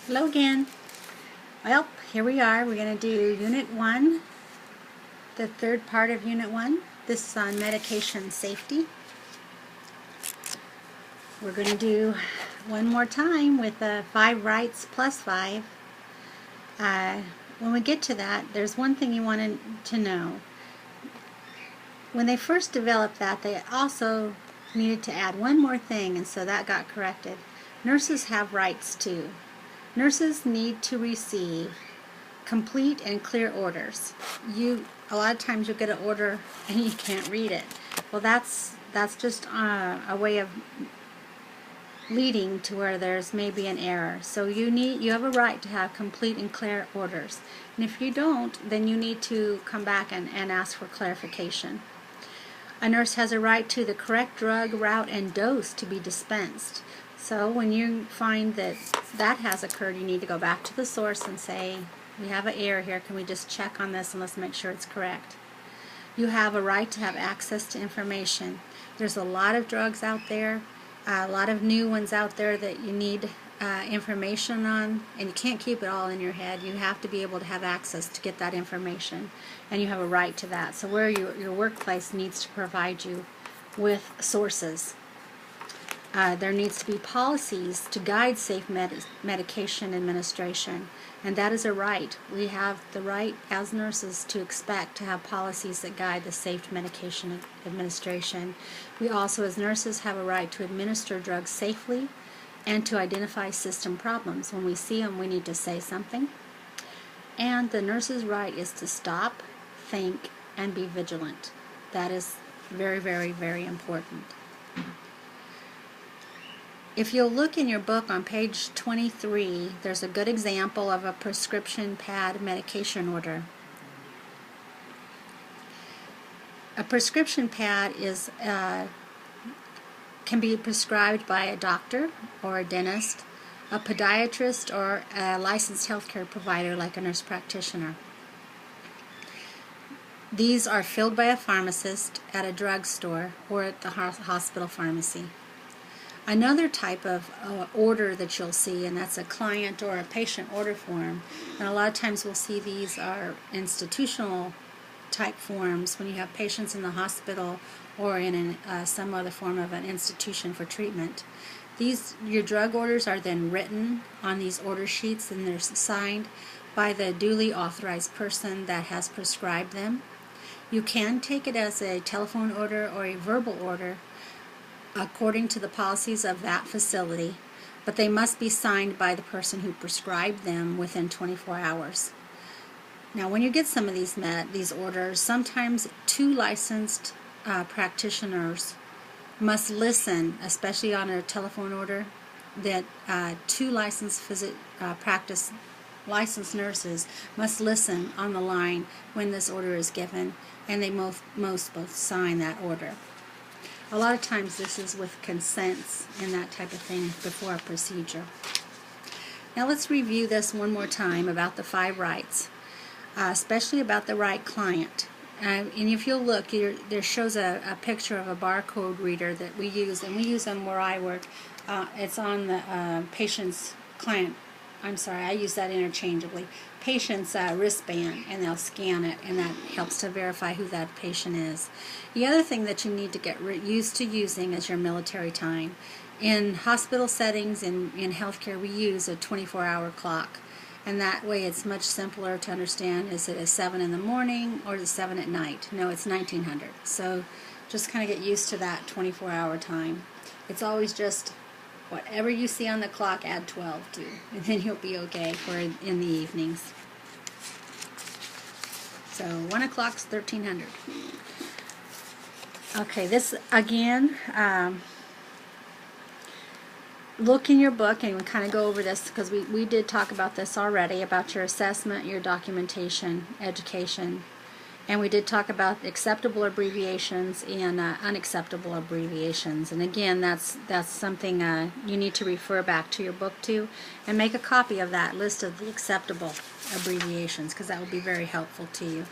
Hello again. Well, here we are. We're going to do Unit 1, the third part of Unit 1. This is on medication safety. We're going to do one more time with 5 rights plus 5. When we get to that, there's one thing you want to know. When they first developed that, they also needed to add one more thing, and so that got corrected. Nurses have rights too. Nurses need to receive complete and clear orders. A lot of times you'll get an order and you can't read it. Well, that's just a way of leading to where there's maybe an error. So you have a right to have complete and clear orders. And if you don't, then you need to come back and ask for clarification. A nurse has a right to the correct drug, route, and dose to be dispensed. So when you find that has occurred, you need to go back to the source and say, we have an error here, can we just check on this and let's make sure it's correct. You have a right to have access to information. There's a lot of drugs out there, a lot of new ones out there that you need information on, and you can't keep it all in your head. You have to be able to have access to get that information, and you have a right to that. So where your workplace needs to provide you with sources. There needs to be policies to guide safe medication administration, and that is a right. We have the right as nurses to expect to have policies that guide the safe medication administration. We also as nurses have a right to administer drugs safely and to identify system problems. When we see them, we need to say something. And the nurse's right is to stop, think, and be vigilant. That is very, very, very important. If you'll look in your book on page 23, there's a good example of a prescription pad medication order. A prescription pad can be prescribed by a doctor or a dentist, a podiatrist, or a licensed healthcare provider like a nurse practitioner. These are filled by a pharmacist at a drugstore or at the hospital pharmacy. Another type of order that you'll see, and that's a client or a patient order form, and a lot of times we'll see these are institutional type forms when you have patients in the hospital or in some other form of an institution for treatment. Your drug orders are then written on these order sheets, and they're signed by the duly authorized person that has prescribed them. You can take it as a telephone order or a verbal order according to the policies of that facility, but they must be signed by the person who prescribed them within 24 hours. Now, when you get some of these orders, sometimes 2 licensed practitioners must listen, especially on a telephone order, that 2 licensed licensed nurses must listen on the line when this order is given, and they most both sign that order. A lot of times this is with consents and that type of thing before a procedure. Now let's review this one more time about the 5 rights, especially about the right client. And if you'll look, there shows a picture of a barcode reader that we use, and we use them where I work. It's on the patient's client. I'm sorry, I use that interchangeably. Patient's wristband, and they'll scan it, and that helps to verify who that patient is. The other thing that you need to get used to using is your military time. In hospital settings, in healthcare, we use a 24-hour clock, and that way it's much simpler to understand. Is it 7 in the morning or is it 7 at night? No, it's 1900. So just kind of get used to that 24-hour time. It's always just whatever you see on the clock, add 12 to, and then you'll be okay for in the evenings. So 1 o'clock's 1300. Okay, this again, look in your book, and we'll kind of go over this because we did talk about this already, about your assessment, your documentation, education. And we did talk about acceptable abbreviations and unacceptable abbreviations. And again, that's something you need to refer back to your book to, and make a copy of that list of the acceptable abbreviations, because that will be very helpful to you.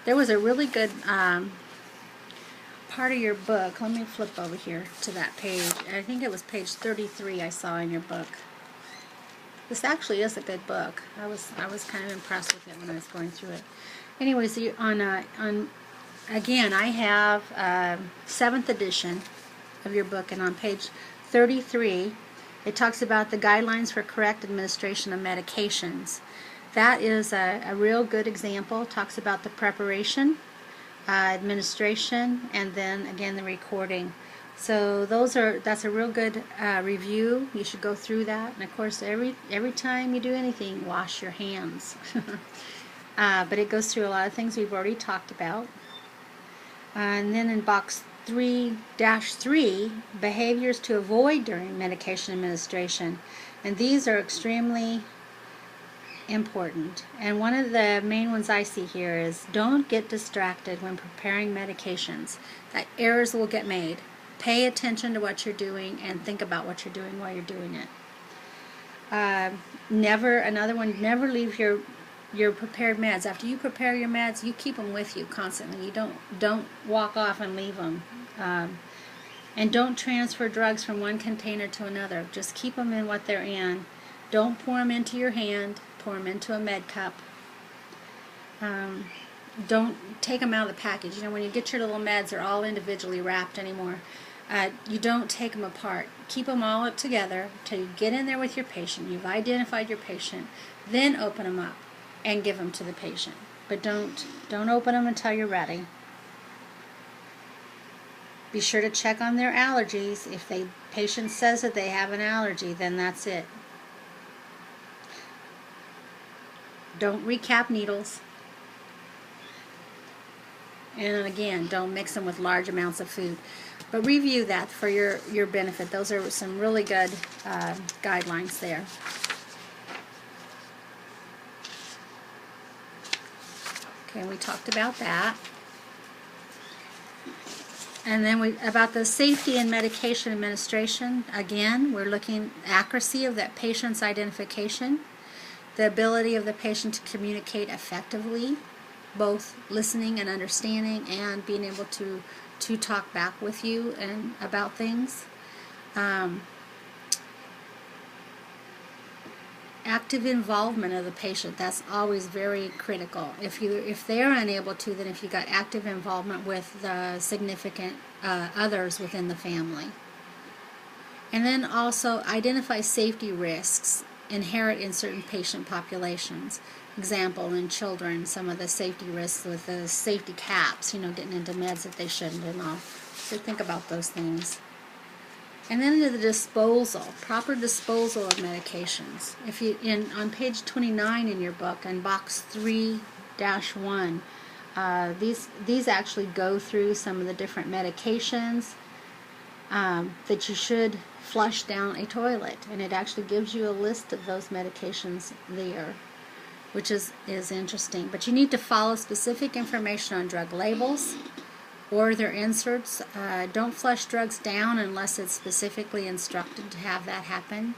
There was a really good part of your book, let me flip over here to that page. I think it was page 33 I saw in your book. This actually is a good book. I was kind of impressed with it when I was going through it. Anyways, again, I have 7th edition of your book, and on page 33 it talks about the guidelines for correct administration of medications. That is a real good example. It talks about the preparation, administration, and then again the recording. So that's a real good review. You should go through that. And of course, every time you do anything, wash your hands. But it goes through a lot of things we've already talked about. And then in box 3-3, behaviors to avoid during medication administration. And these are extremely important. And one of the main ones I see here is don't get distracted when preparing medications. That errors will get made. Pay attention to what you're doing and think about what you're doing while you're doing it. Never leave your prepared meds. After you prepare your meds, you keep them with you constantly. You don't walk off and leave them. And don't transfer drugs from one container to another. Just keep them in what they're in. Don't pour them into your hand. Pour them into a med cup. Don't take them out of the package. You know, when you get your little meds, they're all individually wrapped anymore. You don't take them apart. Keep them all up together until you get in there with your patient. You've identified your patient. Then open them up and give them to the patient. But don't open them until you're ready. Be sure to check on their allergies. If the patient says that they have an allergy, then that's it. Don't recap needles. And again, don't mix them with large amounts of food. But review that for your benefit. Those are some really good guidelines there. Okay, we talked about that. And then about the safety and medication administration. Again, we're looking at accuracy of that patient's identification, the ability of the patient to communicate effectively, both listening and understanding, and being able to talk back with you and about things. Active involvement of the patient, that's always very critical. If they're unable to, then if you got active involvement with the significant others within the family. And then also identify safety risks inherent in certain patient populations. Example, in children, some of the safety risks with the safety caps, you know, getting into meds that they shouldn't and all. So think about those things. And then the disposal, proper disposal of medications. If you on page 29 in your book, in box 3-1, these actually go through some of the different medications that you should flush down a toilet, and it actually gives you a list of those medications there, which is interesting. But you need to follow specific information on drug labels or their inserts. Don't flush drugs down unless it's specifically instructed to have that happen.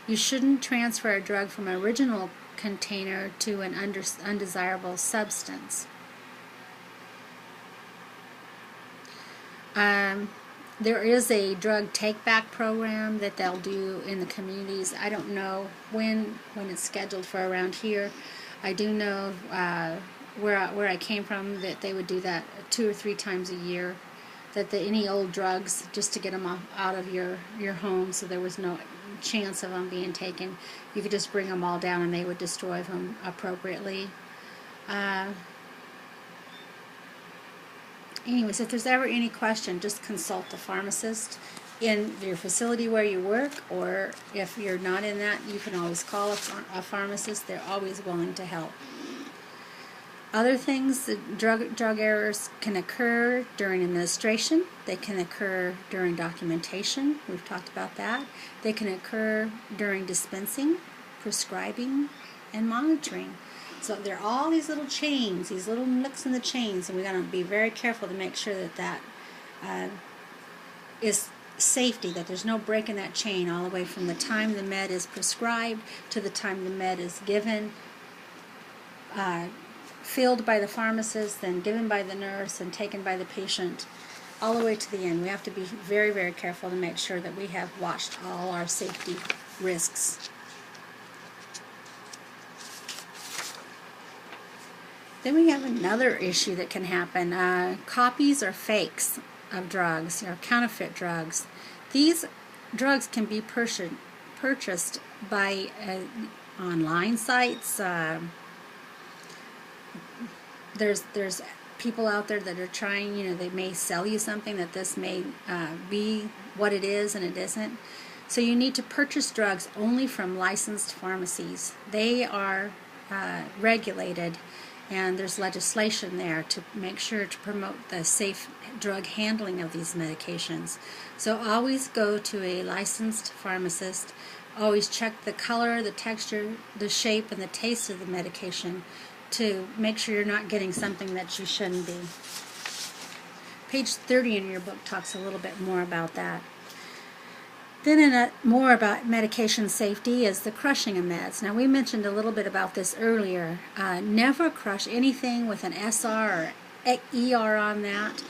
You shouldn't transfer a drug from an original container to an undesirable substance. There is a drug take-back program that they'll do in the communities. I don't know when it's scheduled for around here. I do know where I came from that they would do that 2 or 3 times a year. That any old drugs, just to get them out of your home, so there was no chance of them being taken, you could just bring them all down and they would destroy them appropriately. Anyways, if there's ever any question, just consult the pharmacist in your facility where you work, or if you're not in that, you can always call a pharmacist. They're always willing to help. Other things, drug errors can occur during administration. They can occur during documentation. We've talked about that. They can occur during dispensing, prescribing, and monitoring. So there are all these little chains, these little nooks in the chains, and we've got to be very careful to make sure that is safety, that there's no break in that chain all the way from the time the med is prescribed to the time the med is given, filled by the pharmacist, then given by the nurse, and taken by the patient. all the way to the end. We have to be very, very careful to make sure that we have watched all our safety risks. Then we have another issue that can happen. Copies or fakes of drugs, or counterfeit drugs. These drugs can be purchased by online sites. There's people out there that are trying, they may sell you something that this may be what it is and it isn't. So you need to purchase drugs only from licensed pharmacies. They are regulated, and there's legislation there to make sure to promote the safe drug handling of these medications. So always go to a licensed pharmacist. Always check the color, the texture, the shape, and the taste of the medication to make sure you're not getting something that you shouldn't be. Page 30 in your book talks a little bit more about that. Then more about medication safety is the crushing of meds. Now we mentioned a little bit about this earlier. Never crush anything with an SR or ER on that.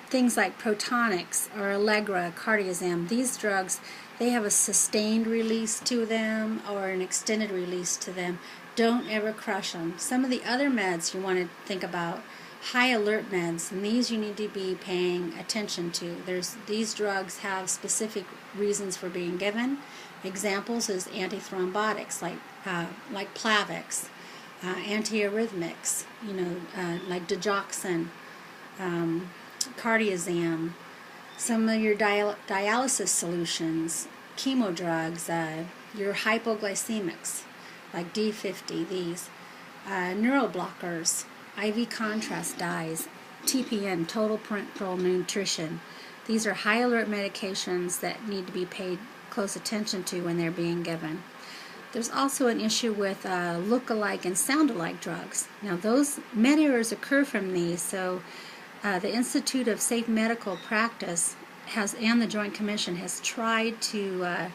Things like Protonix or Allegra, Cardiazem, these drugs, they have a sustained release to them or an extended release to them. Don't ever crush them. Some of the other meds you want to think about, high alert meds, and these you need to be paying attention to. These drugs have specific reasons for being given. Examples is antithrombotics like Plavix, antiarrhythmics, like digoxin, Cardiazem, some of your dialysis solutions, chemo drugs, your hypoglycemics like D50, these, neuroblockers, IV contrast dyes, TPN, total parenteral nutrition. These are high alert medications that need to be paid close attention to when they're being given. There's also an issue with look-alike and sound-alike drugs. Now those med errors occur from these, so the Institute of Safe Medical Practice and the Joint Commission has tried to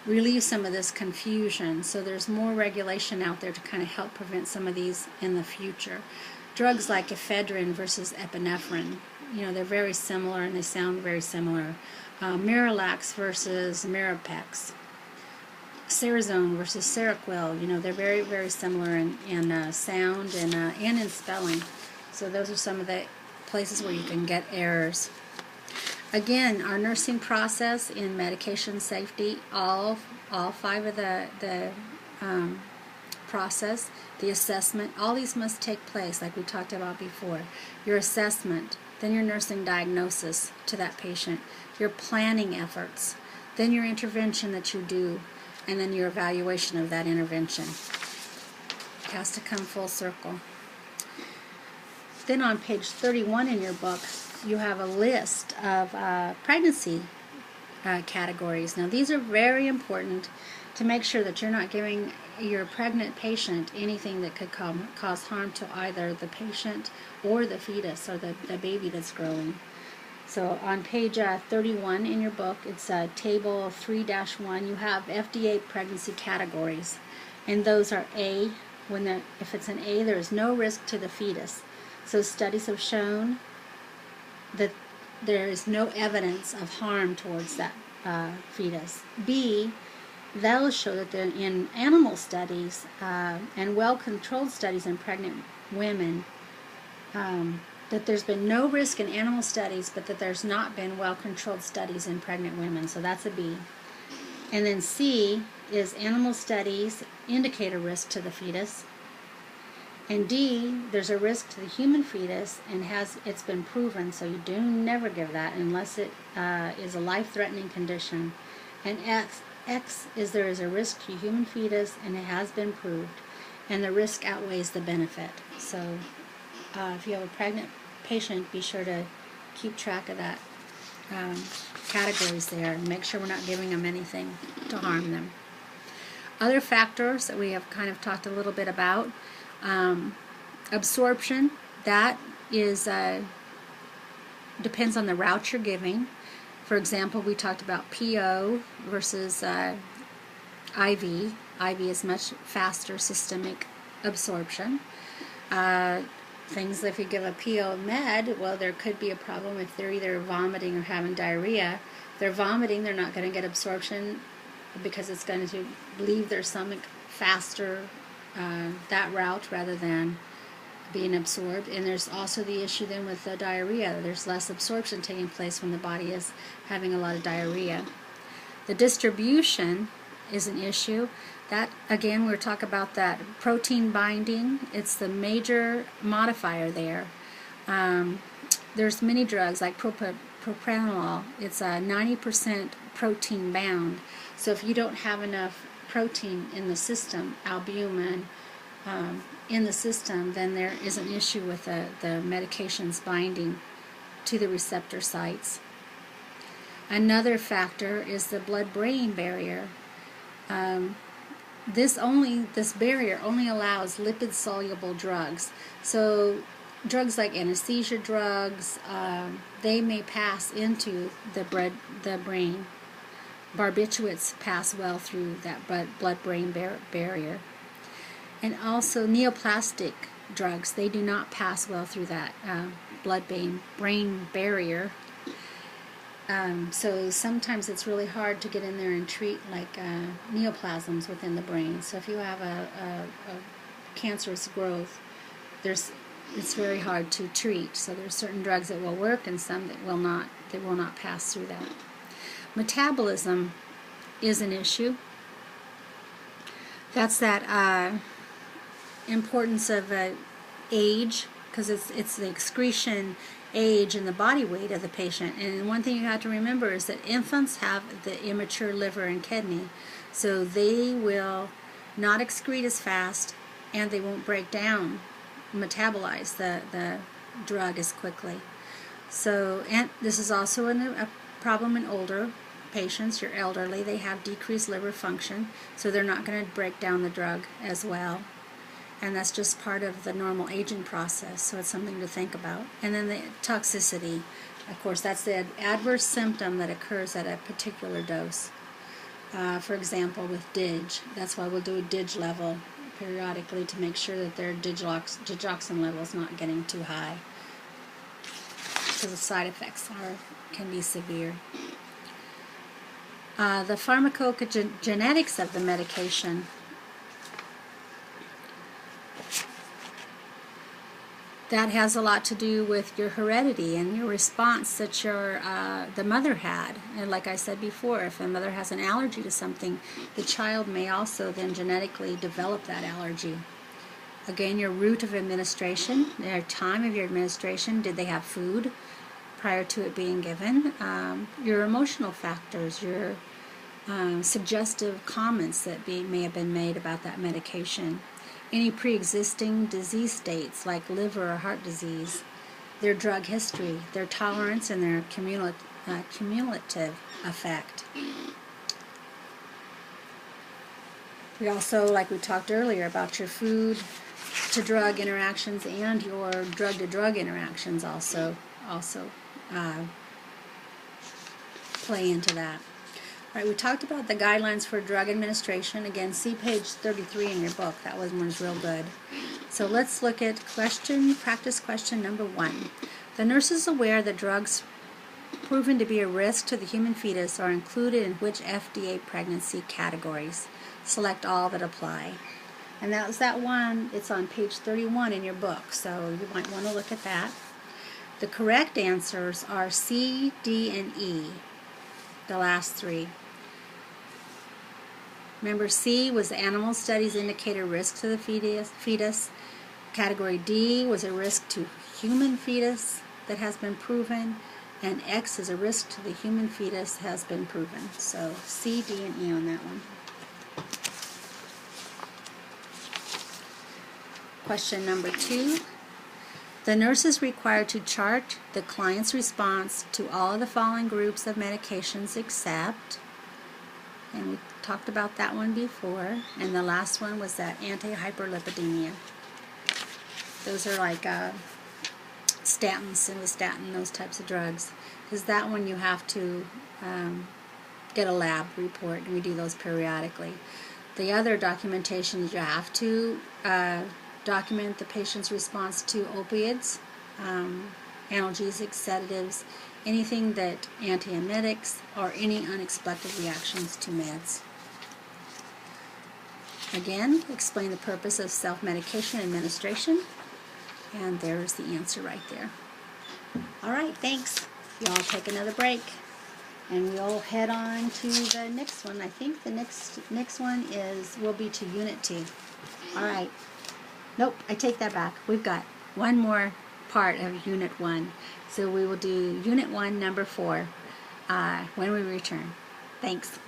relieve some of this confusion. So there's more regulation out there to kind of help prevent some of these in the future. Drugs like ephedrine versus epinephrine, they're very similar and they sound very similar. Miralax versus Mirapex. Cerazone versus Seroquel, they're very, very similar in sound and in spelling. So those are some of the places where you can get errors. Again, our nursing process in medication safety, all five of the process, the assessment, all these must take place like we talked about before. Your assessment, then your nursing diagnosis to that patient, your planning efforts, then your intervention that you do, and then your evaluation of that intervention. It has to come full circle. Then on page 31 in your book, you have a list of pregnancy categories. Now these are very important to make sure that you're not giving your pregnant patient anything that could cause harm to either the patient or the fetus or the baby that's growing. So on page 31 in your book, it's table 3-1, you have FDA pregnancy categories. And those are A, if it's an A, there is no risk to the fetus. So studies have shown that there is no evidence of harm towards that fetus. B, that'll show that in animal studies and well-controlled studies in pregnant women, that there's been no risk in animal studies, but that there's not been well-controlled studies in pregnant women. So that's a B. And then C is animal studies indicate a risk to the fetus. And D, there's a risk to the human fetus, and it's been proven, so you do never give that unless it is a life-threatening condition. And X is there is a risk to human fetus, and it has been proved, and the risk outweighs the benefit. So if you have a pregnant patient, be sure to keep track of that categories there, and make sure we're not giving them anything to harm them. Other factors that we have kind of talked a little bit about. Absorption, that is depends on the route you're giving. For example, we talked about PO versus IV. IV is much faster systemic absorption. things, if you give a PO med, well, there could be a problem if they're either vomiting or having diarrhea. If they're vomiting, they're not going to get absorption because it's going to leave their stomach faster that route rather than being absorbed. And there's also the issue then with the diarrhea. There's less absorption taking place when the body is having a lot of diarrhea. The distribution is an issue. That, again, we're talking about that protein binding. It's the major modifier there. There's many drugs like propranolol. It's a 90% protein bound. So if you don't have enough protein in the system, albumin in the system, then there is an issue with the medications binding to the receptor sites. Another factor is the blood-brain barrier. This barrier only allows lipid-soluble drugs. So drugs like anesthesia drugs, they may pass into the brain. Barbiturates pass well through that blood-brain barrier. And also neoplastic drugs, they do not pass well through that blood-brain barrier. So sometimes it's really hard to get in there and treat like neoplasms within the brain. So if you have a cancerous growth, it's very hard to treat. So there's certain drugs that will work and some that will not. They will not pass through that. Metabolism is an issue. That's that importance of age, because it's the excretion, age, and the body weight of the patient. And one thing you have to remember is that infants have the immature liver and kidney, so they will not excrete as fast, and they won't break down, metabolize the drug as quickly. So, and this is also a problem in older patients. Your elderly, they have decreased liver function, so they're not going to break down the drug as well. And that's just part of the normal aging process, so it's something to think about. And then the toxicity, of course, that's the adverse symptom that occurs at a particular dose. For example, with DIG, that's why we'll do a DIG level periodically to make sure that their digoxin level is not getting too high, because the side effects can be severe. The pharmacogenetics of the medication. That has a lot to do with your heredity and your response that the mother had. And like I said before, if the mother has an allergy to something, the child may also then genetically develop that allergy. Again, your route of administration, their time of your administration, did they have food prior to it being given? Your emotional factors, your suggestive comments that may have been made about that medication. Any pre-existing disease states like liver or heart disease, their drug history, their tolerance, and their cumulative effect. We also, like we talked earlier, about your food to drug interactions and your drug to drug interactions also play into that. All right, we talked about the guidelines for drug administration. Again, see page 33 in your book. That one was real good. So let's look at practice question number 1. The nurse is aware that drugs proven to be a risk to the human fetus are included in which FDA pregnancy categories? Select all that apply. And that was that one. It's on page 31 in your book, so you might want to look at that. The correct answers are C, D, and E, the last 3. Remember, C was animal studies indicate a risk to the fetus. Category D was a risk to human fetus that has been proven. And X is a risk to the human fetus has been proven. So C, D, and E on that one. Question number 2. The nurse is required to chart the client's response to all of the following groups of medications except, and we talked about that one before, and the last one was that anti-hyperlipidemia. Those are like statins, simvastatin, those types of drugs. Because that one you have to get a lab report, and we do those periodically. The other documentation is you have to Document the patient's response to opiates, analgesics, sedatives, anything that antiemetics, or any unexpected reactions to meds. Again, explain the purpose of self-medication administration, and there's the answer right there. All right, thanks. Y'all take another break, and we'll head on to the next one. I think the next one will be to Unit 2. All right. Nope, I take that back. We've got one more part of Unit 1. So we will do Unit 1, number 4, when we return. Thanks.